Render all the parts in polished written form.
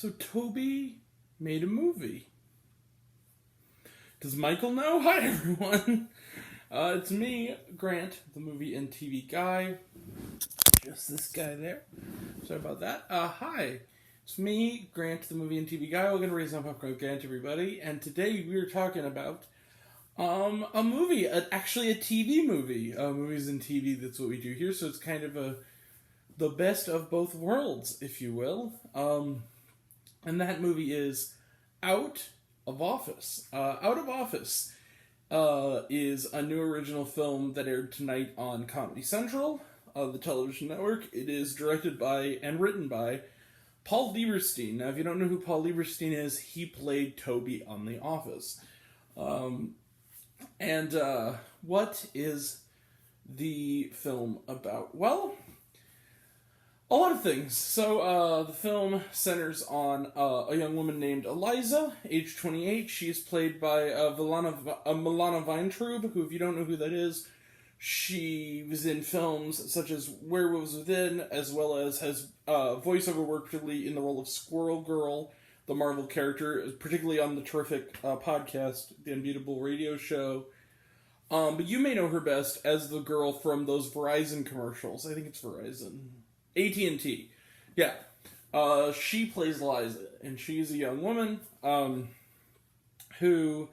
So Toby made a movie. Does Michael know? Hi, everyone. It's me, Grant, the movie and TV guy. Just this guy there. Sorry about that. Hi. It's me, Grant, the movie and TV guy. We're going to raise up popcorn Grant, everybody. And today we are talking about a movie, actually a TV movie. Movies and TV, that's what we do here. So it's kind of the best of both worlds, if you will. And that movie is Out of Office. Out of Office is a new original film that aired tonight on Comedy Central, the television network. It is directed by and written by Paul Lieberstein. Now, if you don't know who Paul Lieberstein is, he played Toby on The Office. What is the film about? Well, a lot of things. So, the film centers on a young woman named Eliza, age 28. She is played by Milana Vayntrub, who, if you don't know who that is, she was in films such as Werewolves Within, as well as has voiceover work, particularly in the role of Squirrel Girl, the Marvel character, particularly on the terrific podcast, The Unbeatable Radio Show. But you may know her best as the girl from those Verizon commercials. I think it's Verizon. AT&T. Yeah. She plays Liza, and she's a young woman who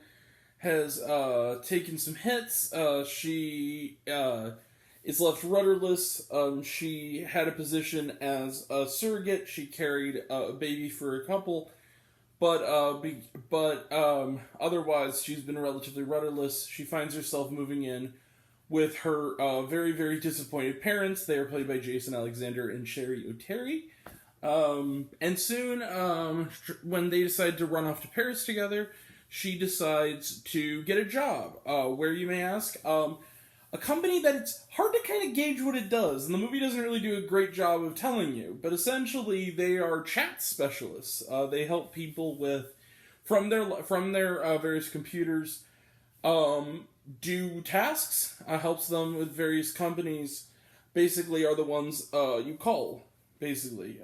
has taken some hits. She is left rudderless. She had a position as a surrogate. She carried a baby for a couple, but otherwise she's been relatively rudderless. She finds herself moving in with her very, very disappointed parents. They are played by Jason Alexander and Sherry O'Terry. And soon, when they decide to run off to Paris together, she decides to get a job. Where, you may ask? A company that it's hard to kind of gauge what it does, and the movie doesn't really do a great job of telling you. But essentially, they are chat specialists. They help people from their various computers, do tasks, helps them with various companies, basically are the ones you call, basically.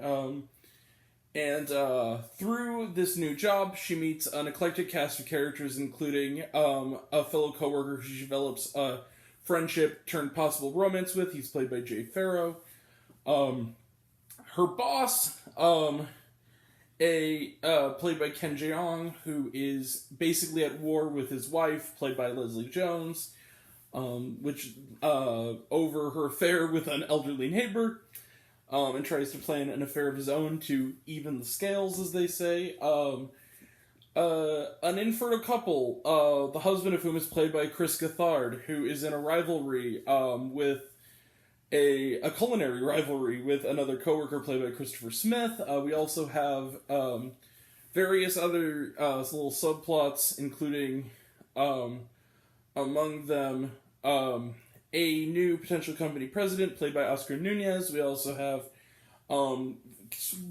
And through this new job, she meets an eclectic cast of characters, including a fellow coworker who she develops a friendship turned possible romance with. He's played by Jay Farrow. Her boss, played by Ken Jeong, who is basically at war with his wife, played by Leslie Jones, over her affair with an elderly neighbor, and tries to plan an affair of his own to even the scales, as they say. An infertile couple, the husband of whom is played by Chris Gethard, who is in a rivalry with a culinary rivalry with another coworker played by Christopher Smith. We also have various other little subplots, including among them a new potential company president played by Oscar Nunez. We also have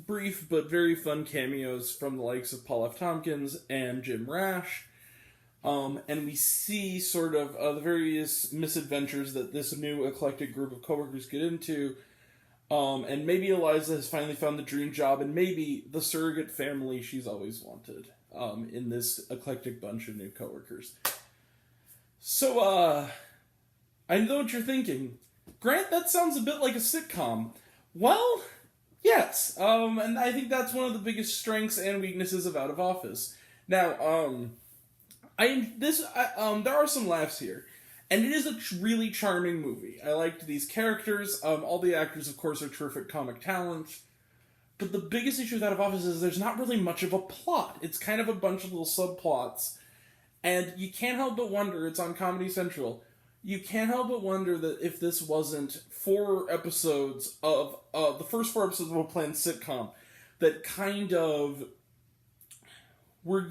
brief but very fun cameos from the likes of Paul F. Tompkins and Jim Rash. And we see sort of the various misadventures that this new eclectic group of coworkers get into. And maybe Eliza has finally found the dream job, and maybe the surrogate family she's always wanted in this eclectic bunch of new coworkers. So, I know what you're thinking. Grant, that sounds a bit like a sitcom. Well, yes. And I think that's one of the biggest strengths and weaknesses of Out of Office. Now, there are some laughs here, and it is a really charming movie. I liked these characters. All the actors, of course, are terrific comic talents. But the biggest issue with Out of Office is there's not really much of a plot. It's kind of a bunch of little subplots, and you can't help but wonder. It's on Comedy Central. You can't help but wonder that if this wasn't 4 episodes of the first 4 episodes of a planned sitcom that kind of were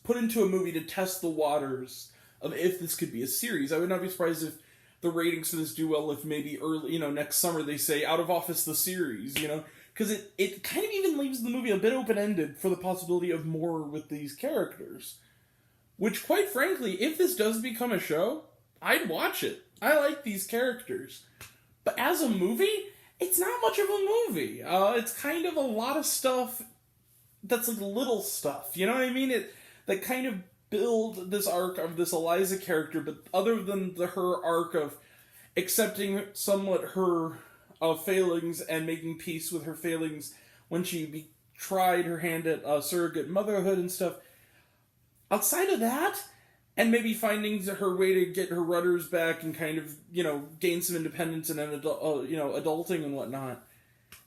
put into a movie to test the waters of if this could be a series. I would not be surprised if the ratings for this do well if maybe early, next summer they say Out of Office the series, because it kind of even leaves the movie a bit open-ended for the possibility of more with these characters. Which, quite frankly, if this does become a show, I'd watch it. I like these characters. But as a movie, it's not much of a movie. It's kind of a lot of stuff that's like little stuff. You know what I mean? That kind of build this arc of this Eliza character, but other than her arc of accepting somewhat her failings and making peace with her failings when she tried her hand at surrogate motherhood and stuff. Outside of that, and maybe finding her way to get her rudders back and kind of, gain some independence and adulting and whatnot,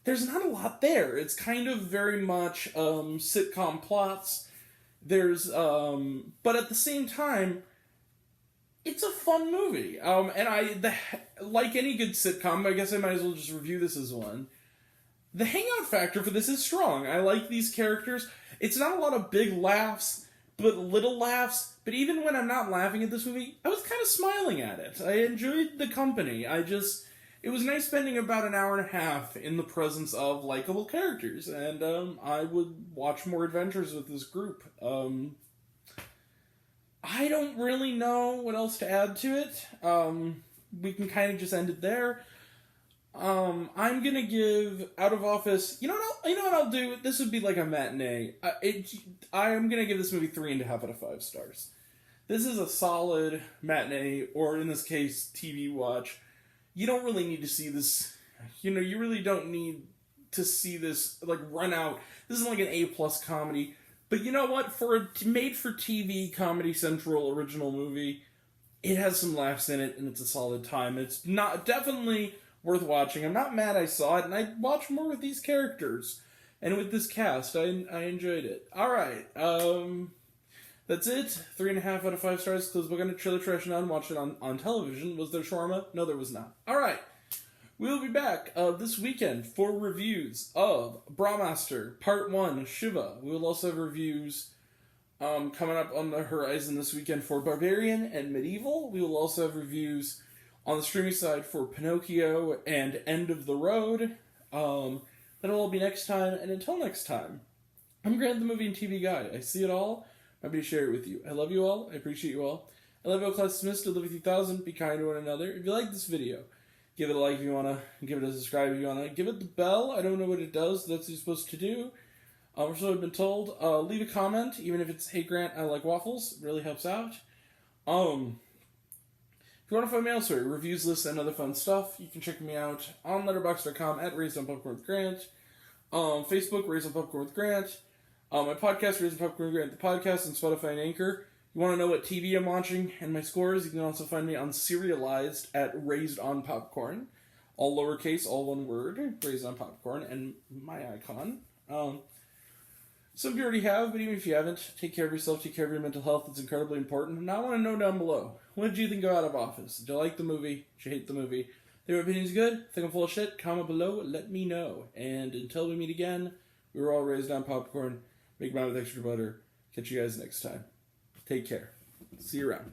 there's not a lot there. It's kind of very much sitcom plots. There's, but at the same time, it's a fun movie. Like any good sitcom, I guess I might as well just review this as one. The hangout factor for this is strong. I like these characters. It's not a lot of big laughs, but little laughs. But even when I'm not laughing at this movie, I was kind of smiling at it. I enjoyed the company. It was nice spending about an hour and a half in the presence of likable characters, and I would watch more adventures with this group. I don't really know what else to add to it. We can kind of just end it there. I'm gonna give Out of Office. You know what I'll do? This would be like a matinee. I'm gonna give this movie 3.5 out of 5 stars. This is a solid matinee, or in this case, TV watch. You don't really need to see this. You really don't need to see this run out. This isn't like an A+ comedy. But you know what? For a made-for-TV Comedy Central original movie, it has some laughs in it, and it's a solid time. It's not definitely worth watching. I'm not mad I saw it, and I'd watch more with these characters. And with this cast, I enjoyed it. Alright, that's it. 3.5 out of 5 stars. Close the book on a trailer trash now and watch it on television. Was there shawarma? No, there was not. Alright. We'll be back this weekend for reviews of Brahmaster Part 1, Shiva. We will also have reviews coming up on the horizon this weekend for Barbarian and Medieval. We will also have reviews on the streaming side for Pinocchio and End of the Road. That'll all be next time, and until next time, I'm Grant the Movie and TV Guy. I see it all. I'm happy to share it with you. I love you all. I appreciate you all. I love you all, class dismissed. I live with you 1,000. Be kind to one another. If you like this video, give it a like if you want to. Give it a subscribe if you want to. Give it the bell. I don't know what it does. That's what you're supposed to do. Or so I've been told. Leave a comment, even if it's, hey Grant, I like waffles. It really helps out. If you want to find me elsewhere, reviews, lists, and other fun stuff, you can check me out on letterboxd.com at Raised on Popcorn with Grant. Facebook, Raised on Popcorn with Grant. My podcast, Raised on Popcorn with Grant, the podcast on Spotify and Anchor. You want to know what TV I'm watching and my scores? You can also find me on Serialized at Raised on Popcorn. All lowercase, all one word, Raised on Popcorn, and my icon. Some of you already have, but even if you haven't, take care of yourself, take care of your mental health. It's incredibly important. And I want to know down below, what did you think of Out of Office? Did you like the movie? Did you hate the movie? Think my opinion's good? Think I'm full of shit? Comment below, let me know. And until we meet again, we were all raised on popcorn. Make mine with extra butter. Catch you guys next time. Take care. See you around.